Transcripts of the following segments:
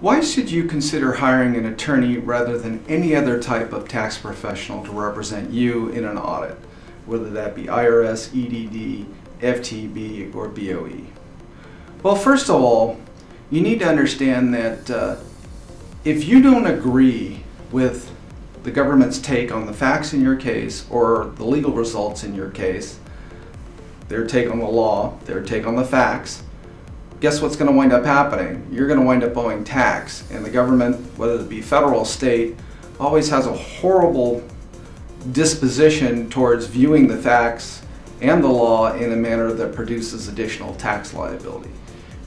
Why should you consider hiring an attorney rather than any other type of tax professional to represent you in an audit, whether that be IRS, EDD, FTB, or BOE? Well, first of all, you need to understand that if you don't agree with the government's take on the facts in your case or the legal results in your case, their take on the law, their take on the facts, guess what's going to wind up happening? You're going to wind up owing tax, and the government, whether it be federal or state, always has a horrible disposition towards viewing the facts and the law in a manner that produces additional tax liability.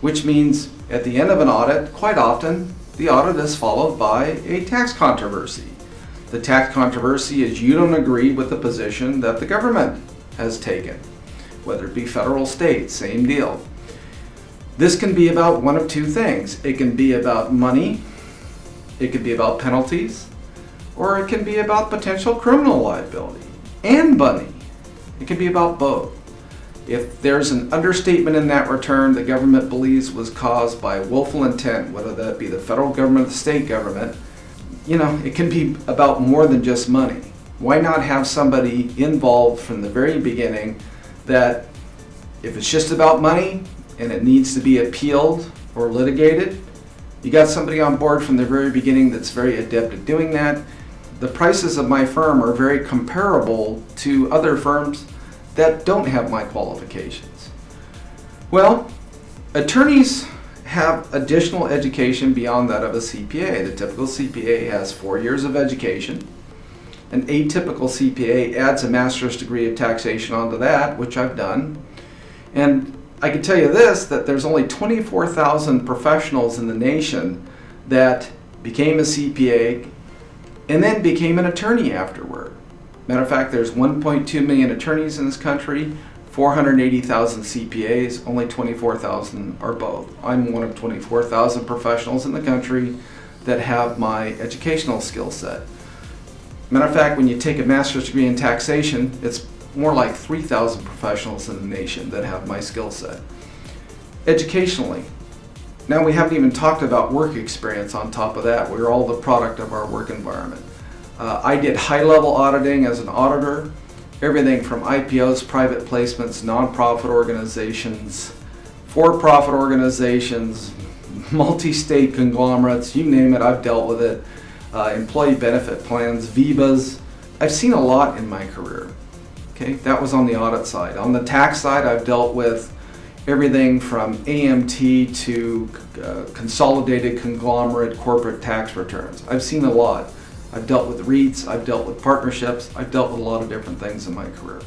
Which means at the end of an audit, quite often, the audit is followed by a tax controversy. The tax controversy is you don't agree with the position that the government has taken, whether it be federal or state, same deal. This can be about one of two things. It can be about money, it could be about penalties, or it can be about potential criminal liability and money. It can be about both. If there's an understatement in that return the government believes was caused by willful intent, whether that be the federal government or the state government, it can be about more than just money. Why not have somebody involved from the very beginning that if it's just about money and it needs to be appealed or litigated, you got somebody on board from the very beginning that's very adept at doing that. The prices of my firm are very comparable to other firms that don't have my qualifications. Well, attorneys have additional education beyond that of a CPA. The typical CPA has 4 years of education. An atypical CPA adds a master's degree of taxation onto that, which I've done. And I can tell you this, that there's only 24,000 professionals in the nation that became a CPA and then became an attorney afterward. Matter of fact, there's 1.2 million attorneys in this country, 480,000 CPAs, only 24,000 are both. I'm one of 24,000 professionals in the country that have my educational skill set. Matter of fact, when you take a master's degree in taxation, it's more like 3,000 professionals in the nation that have my skill set. Educationally, now we haven't even talked about work experience on top of that. We're all the product of our work environment. I did high-level auditing as an auditor, everything from IPOs, private placements, nonprofit organizations, for-profit organizations, multi-state conglomerates, you name it, I've dealt with it. Employee benefit plans, VIBAs. I've seen a lot in my career. Okay, that was on the audit side. On the tax side, I've dealt with everything from AMT to consolidated conglomerate corporate tax returns. I've seen a lot. I've dealt with REITs, I've dealt with partnerships, I've dealt with a lot of different things in my career.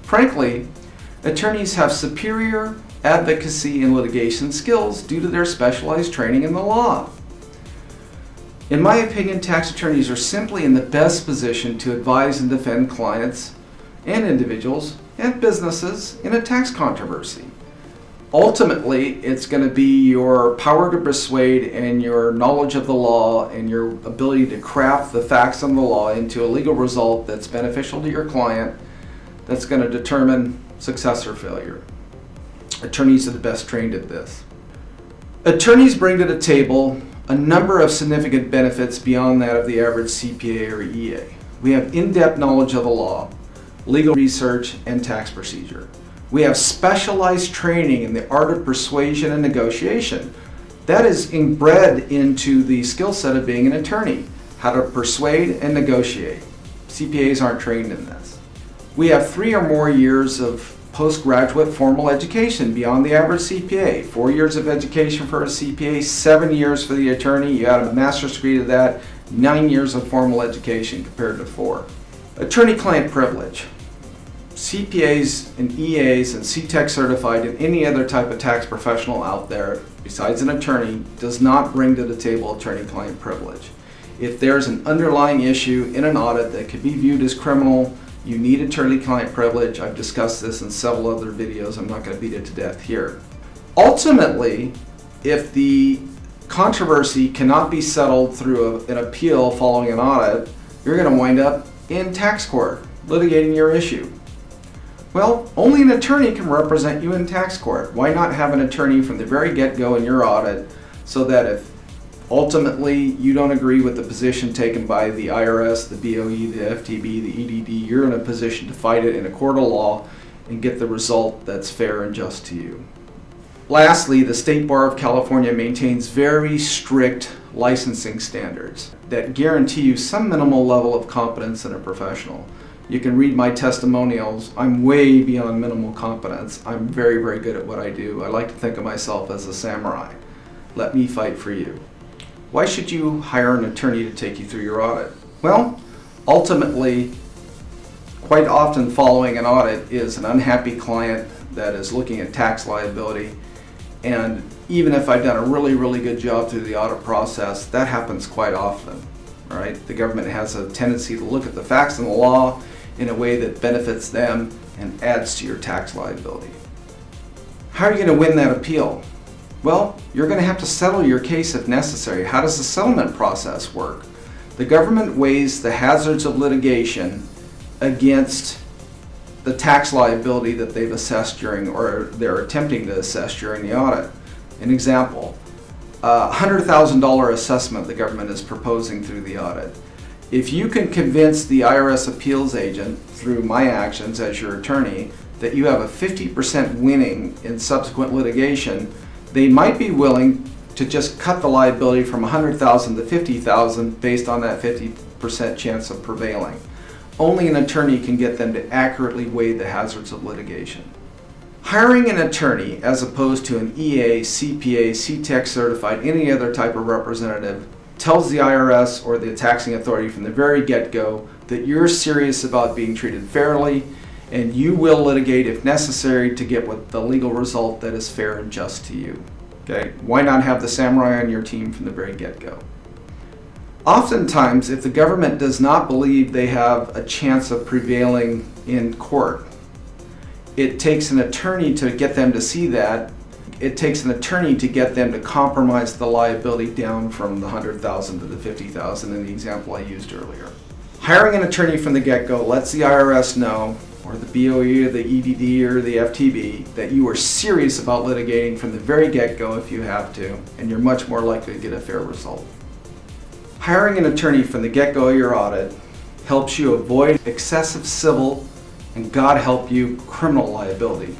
Frankly, attorneys have superior advocacy and litigation skills due to their specialized training in the law. In my opinion, tax attorneys are simply in the best position to advise and defend clients and individuals and businesses in a tax controversy. Ultimately, it's going to be your power to persuade and your knowledge of the law and your ability to craft the facts of the law into a legal result that's beneficial to your client that's going to determine success or failure. Attorneys are the best trained at this. Attorneys bring to the table a number of significant benefits beyond that of the average CPA or EA. We have in-depth knowledge of the law, legal research, and tax procedure. We have specialized training in the art of persuasion and negotiation. That is inbred into the skill set of being an attorney, how to persuade and negotiate. CPAs aren't trained in this. We have 3 or more years of postgraduate formal education beyond the average CPA. 4 years of education for a CPA, 7 years for the attorney. You add a master's degree to that, 9 years of formal education compared to 4. Attorney-client privilege. CPAs and EAs and CTEC certified and any other type of tax professional out there besides an attorney does not bring to the table attorney-client privilege. If there's an underlying issue in an audit that could be viewed as criminal, you need attorney-client privilege. I've discussed this in several other videos. I'm not going to beat it to death here. Ultimately, if the controversy cannot be settled through an appeal following an audit, you're going to wind up in tax court litigating your issue. Well, only an attorney can represent you in tax court. Why not have an attorney from the very get-go in your audit so that if Ultimately, you don't agree with the position taken by the IRS, the BOE, the FTB, the EDD. You're in a position to fight it in a court of law and get the result that's fair and just to you. Lastly, the State Bar of California maintains very strict licensing standards that guarantee you some minimal level of competence in a professional. You can read my testimonials. I'm way beyond minimal competence. I'm very, very good at what I do. I like to think of myself as a samurai. Let me fight for you. Why should you hire an attorney to take you through your audit? Well, ultimately, quite often following an audit is an unhappy client that is looking at tax liability. And even if I've done a really, really good job through the audit process, that happens quite often. All right? The government has a tendency to look at the facts and the law in a way that benefits them and adds to your tax liability. How are you going to win that appeal? Well, you're going to have to settle your case if necessary. How does the settlement process work? The government weighs the hazards of litigation against the tax liability that they've assessed during, or they're attempting to assess during the audit. An example, a $100,000 assessment the government is proposing through the audit. If you can convince the IRS Appeals agent through my actions as your attorney that you have a 50% winning in subsequent litigation, they might be willing to just cut the liability from $100,000 to $50,000 based on that 50% chance of prevailing. Only an attorney can get them to accurately weigh the hazards of litigation. Hiring an attorney as opposed to an EA, CPA, CTEC certified, any other type of representative tells the IRS or the taxing authority from the very get-go that you're serious about being treated fairly and you will litigate if necessary to get what the legal result that is fair and just to you. Okay? Why not have the samurai on your team from the very get-go? Oftentimes, if the government does not believe they have a chance of prevailing in court, it takes an attorney to get them to see that. It takes an attorney to get them to compromise the liability down from the $100,000 to the $50,000 in the example I used earlier. Hiring an attorney from the get-go lets the IRS know, or the BOE or the EDD or the FTB, that you are serious about litigating from the very get-go if you have to, and you're much more likely to get a fair result. Hiring an attorney from the get-go of your audit helps you avoid excessive civil and, God help you, criminal liability.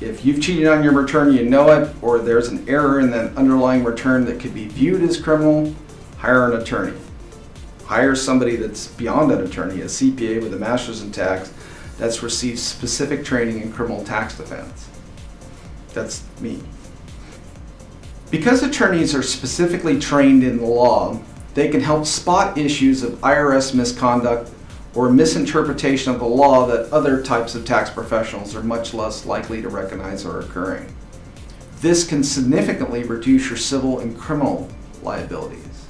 If you've cheated on your return, you know it, or there's an error in that underlying return that could be viewed as criminal, hire an attorney. Hire somebody that's beyond an attorney, a CPA with a master's in tax that's received specific training in criminal tax defense. That's me. Because attorneys are specifically trained in the law, they can help spot issues of IRS misconduct or misinterpretation of the law that other types of tax professionals are much less likely to recognize are occurring. This can significantly reduce your civil and criminal liabilities.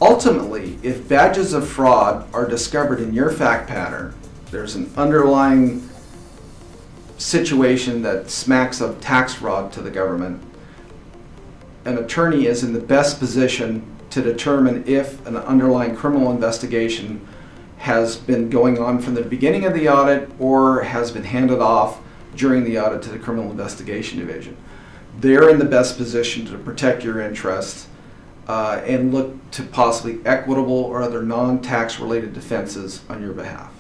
Ultimately, if badges of fraud are discovered in your fact pattern, there's an underlying situation that smacks of tax fraud to the government, an attorney is in the best position to determine if an underlying criminal investigation has been going on from the beginning of the audit or has been handed off during the audit to the Criminal Investigation Division. They're in the best position to protect your interests and look to possibly equitable or other non-tax related defenses on your behalf.